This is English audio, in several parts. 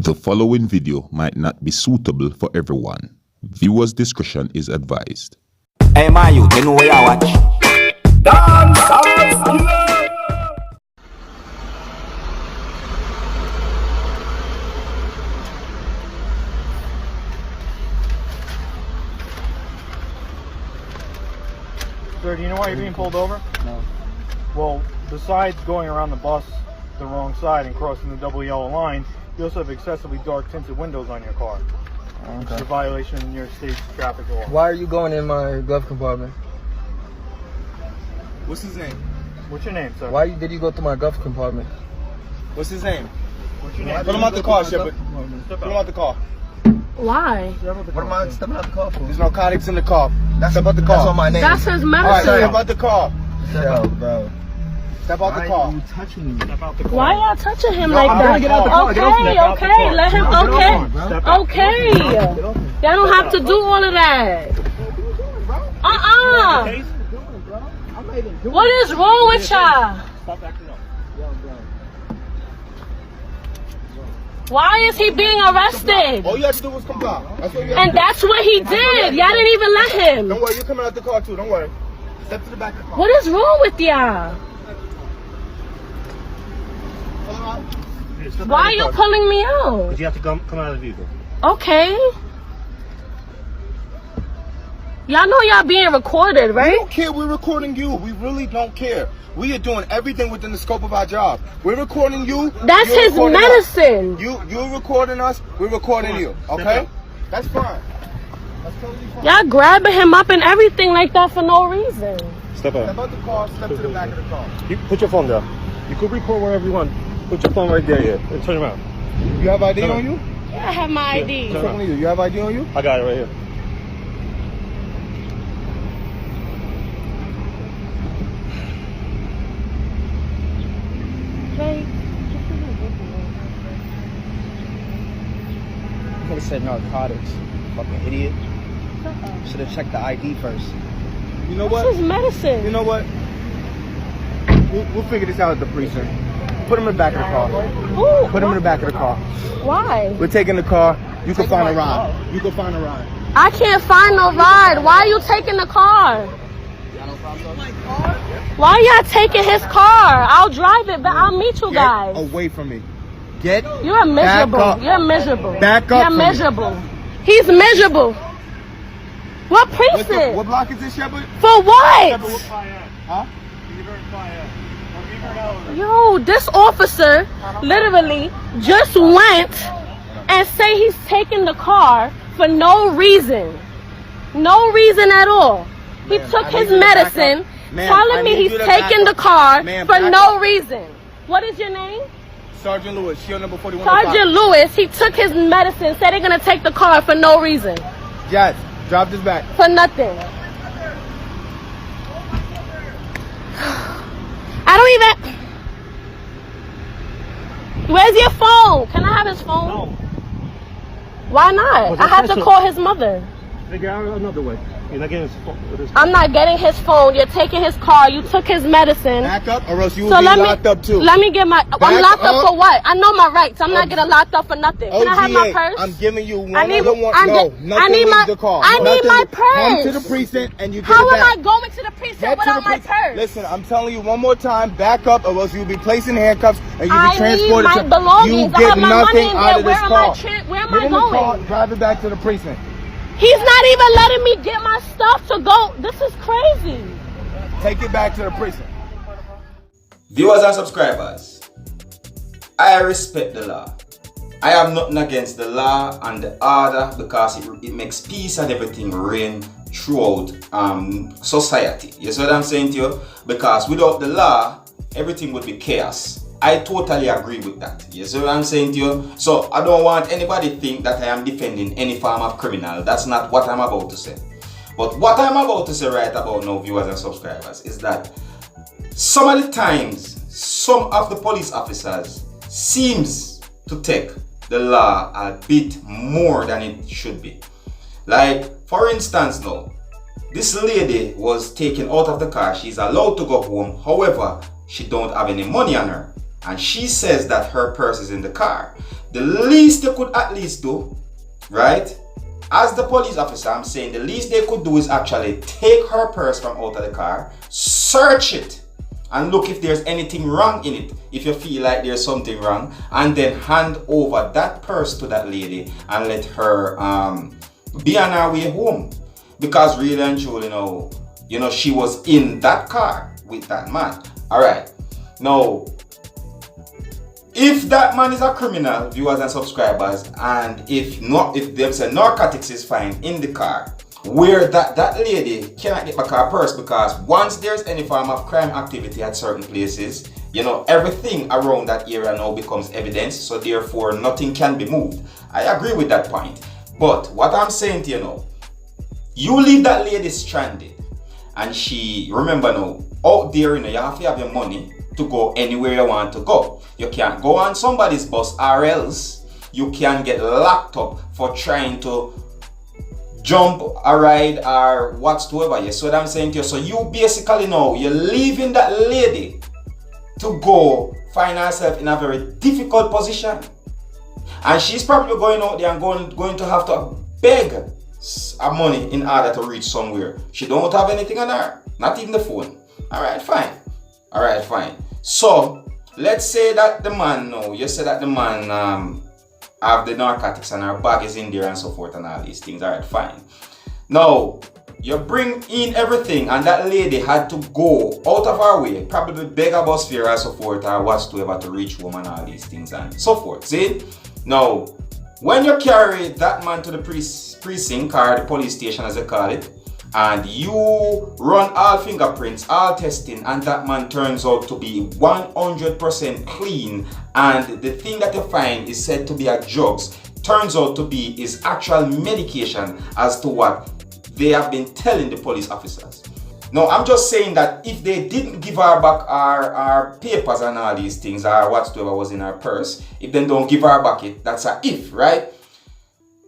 The following video might not be suitable for everyone. Viewers' discretion is advised. Hey man, you know where I watch? Dancehall. Sir, do you know why you're being pulled over? No. Well, besides going around the bus the wrong side and crossing the double yellow line, you also have excessively dark tinted windows on your car. Which is a violation of New York State traffic law. Why are you going in my glove compartment? What's his name? What's your name, sir? Why did you go to my glove compartment? What's his name? What's your name? Put him out the car, Shepard. Put him out the car. Why? What am I stepping out the car for? There's narcotics in the car. Step out the car. That's on my name. That's his All right, medicine. step out the car. Yo, bro. Step out the car. Why are you touching me? Step out the car. Why y'all touching him No, like I'm that? gonna get out the car. Okay, Get off me. okay, let him, okay. Step out. Okay. Y'all don't have to do all of that. What is wrong with y'all? Stop acting up. Why is he being arrested? All you have to do was comply. That's what you have And to do. that's what he did. Y'all didn't even let him. Don't worry, you're coming out the car too. Don't worry. Step to the back of the car. What is wrong with y'all? Why are you pulling me out? You have to come out of the vehicle. Okay. Y'all know y'all being recorded, We right? don't care. We're recording you. We really don't care. We are doing everything within the scope of our job. We're recording you. That's you're his recording us. medicine. You're recording us. We're recording you. Okay? That's fine. That's totally fine. Y'all grabbing him up and everything like that for no reason. Step out. Step out the car. Step to the back of the car. You put your phone down. You could record wherever you want. Put your phone right there, yeah. And turn around. You have ID on you? Yeah, I have my ID. Turn around. You have ID on you? I got it right here. You could have said narcotics. Fucking idiot. Should have checked the ID first. You know What's what? his medicine? You know what? We'll figure this out at the precinct. Put him in the back of the car. Ooh, Put him in the back of the car. why? We're taking the car. You can find a ride. You can find a ride. I can't find no ride. Why are you taking the car? Why y'all taking his car? I'll drive it, but I'll meet you guys. Get away from me. Get You're miserable. back up. You're miserable. Back up You're from me. miserable. He's miserable. What precinct? What block is this, Shepard? For what? Huh? Yo, this officer literally just went and say he's taking the car for no reason. No reason at all. He Ma'am, took I his need you to back medicine, up. Ma'am, I telling me need he's you to back taking the up. car Ma'am, for back no up. reason. What is your name? Sergeant Lewis, shield number 41. Sergeant Lewis. He took his medicine, said they're gonna take the car for no reason. Yes, drop this back. For nothing. I don't even... Where's your phone? Can I have his phone? No. Why not? I have to call his mother. Figure out another way. You're not getting his phone. I'm not getting his phone. You're taking his car. You took his medicine. Back up or else you will So be let locked up too. Let me get my... I'm Back locked up up. for what? I know my rights. I'm not getting locked up for nothing. Can I have my OGA, purse? I'm giving you one I need- other one. I'm No, get- nothing I need leaves my- the car. I need Nothing. my Come to purse. the precinct and you get How it am back. I going to the precinct Get to without the my precinct. purse? Listen, I'm telling you one more time, back up or else you'll be placed in handcuffs and you'll I be transported need my to... belongings. You I get have my money nothing in out there. of this car. Where am Get I in the car, going? drive it back to the precinct. He's not even letting me get my stuff to go. This is crazy. Take it back to the precinct. Viewers and subscribers, I respect the law. I have nothing against the law and the order because it makes peace and everything reign throughout society. You see what I'm saying to you? Because without the law, everything would be chaos. I totally agree with that. You see what I'm saying to you? So I don't want anybody to think that I am defending any form of criminal. That's not what I'm about to say. But what I'm about to say right about now, viewers and subscribers, is that some of the times, some of the police officers seems to take the law a bit more than it should be. Like, for instance now, this lady was taken out of the car. She's allowed to go home. However, she don't have any money on her. And she says that her purse is in the car. the least they could at least do, right? As the police officer, I'm saying the least they could do is actually take her purse from out of the car, search it, and look if there's anything wrong in it, if you feel like there's something wrong, and then hand over that purse to that lady and let her be on her way home. Because really and truly, you know, she was in that car with that man. Alright, now, if that man is a criminal, viewers and subscribers, and if they say narcotics is fine in the car, where that lady cannot get back her purse, because once there's any form of crime activity at certain places, you know, everything around that area now becomes evidence, so therefore nothing can be moved. I agree with that point. But what I'm saying to you now, you leave that lady stranded, and she, remember now, out there, you know, you have to have your money to go anywhere you want to go. You can't go on somebody's bus, or else you can get locked up for trying to jump a ride or whatsoever. You see what I'm saying to you? So you basically know you're leaving that lady to go find herself in a very difficult position, and she's probably going out there and going to have to beg money in order to reach somewhere. She don't have anything on her, not even the phone. Alright, fine. So let's say that the man, you say that the man have the narcotics and her bag is in there and so forth and all these things. Alright, fine. Now you bring in everything, and that lady had to go out of her way, probably beg a bus fare and so forth or whatsoever to reach home and all these things and so forth. See? Now, when you carry that man to the precinct or the police station as they call it, and you run all fingerprints, all testing, and that man turns out to be 100% clean, and the thing that you find is said to be a drugs, turns out to be his actual medication as to what they have been telling the police officers. Now, I'm just saying that if they didn't give her back our papers and all these things, or whatsoever was in her purse, if they don't give her back it, that's a if, right?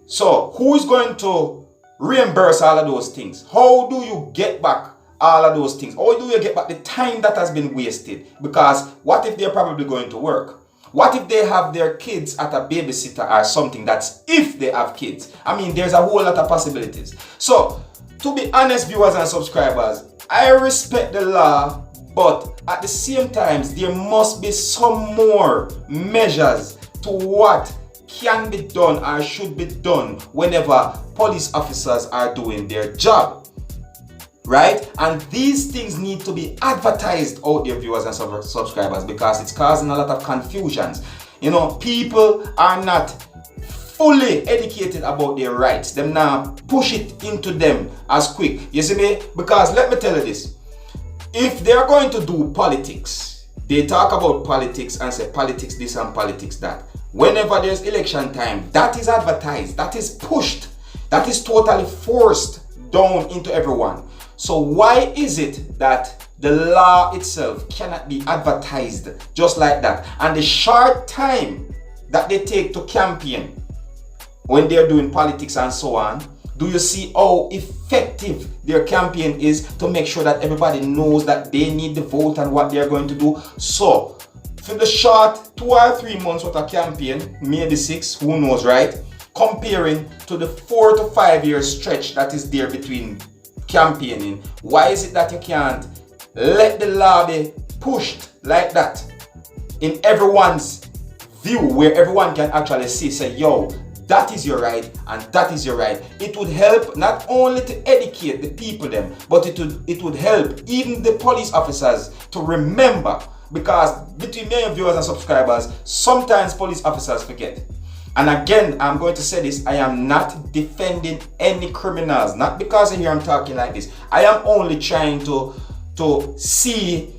So, who is going to reimburse all of those things? How do you get back all of those things? How do you get back the time that has been wasted? Because what if they're probably going to work? What if they have their kids at a babysitter or something? That's if they have kids. I mean, there's a whole lot of possibilities. So, to be honest, viewers and subscribers, I respect the law, but at the same time, there must be some more measures to what can be done or should be done whenever police officers are doing their job, right? And these things need to be advertised out there, viewers and subscribers, because it's causing a lot of confusions. You know, people are not fully educated about their rights. Them now push it into them as quick. You see me? Because let me tell you this. If they're going to do politics, they talk about politics and say politics this and politics that. Whenever there's election time, that is advertised, that is pushed, that is totally forced down into everyone. So why is it that the law itself cannot be advertised just like that? And the short time that they take to campaign when they're doing politics and so on, do you see how effective their campaign is to make sure that everybody knows that they need the vote and what they're going to do? So, for the short 2 or 3 months of a campaign, maybe 6, who knows, right? Comparing to the 4 to 5 year stretch that is there between campaigning, why is it that you can't let the law be pushed like that in everyone's view, where everyone can actually see, say, yo, that is your right and that is your right. It would help not only to educate the people them, but it would help even the police officers to remember, because between me and viewers and subscribers, sometimes police officers forget. And again, I'm going to say this, I am not defending any criminals, not because I hear I'm talking like this. I am only trying to see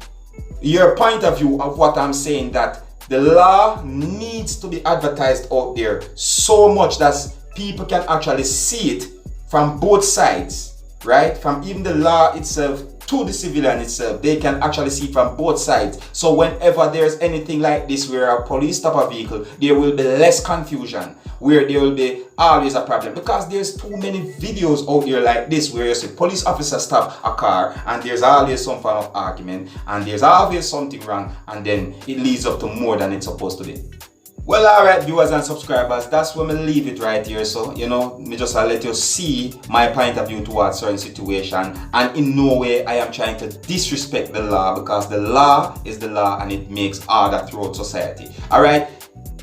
your point of view of what I'm saying, that the law needs to be advertised out there so much that people can actually see it from both sides, right? From even the law itself to the civilian itself, they can actually see from both sides. So whenever there's anything like this where a police stop a vehicle, there will be less confusion, where there will be always a problem, because there's too many videos out here like this where you see police officer stop a car and there's always some form of argument and there's always something wrong, and then it leads up to more than it's supposed to be. Well, alright, viewers and subscribers, that's where me leave it right here. So, you know, me just let you see my point of view towards certain situation. And in no way I am trying to disrespect the law, because the law is the law and it makes order throughout society. Alright,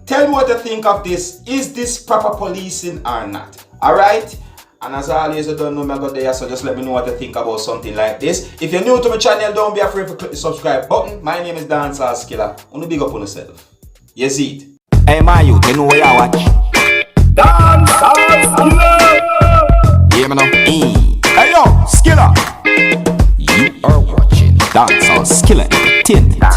tell me what you think of this. Is this proper policing or not? Alright? And as always, you don't know me go there, so just let me know what you think about something like this. If you're new to my channel, don't be afraid to click the subscribe button. My name is Dancehall Skilla. Wanna big up on yourself. You see it? Hey my youth, you know where you watch? Dancehall Skilla. Hear me now? Hey yo, Skilla. You are watching Dancehall Skilla Entertainment.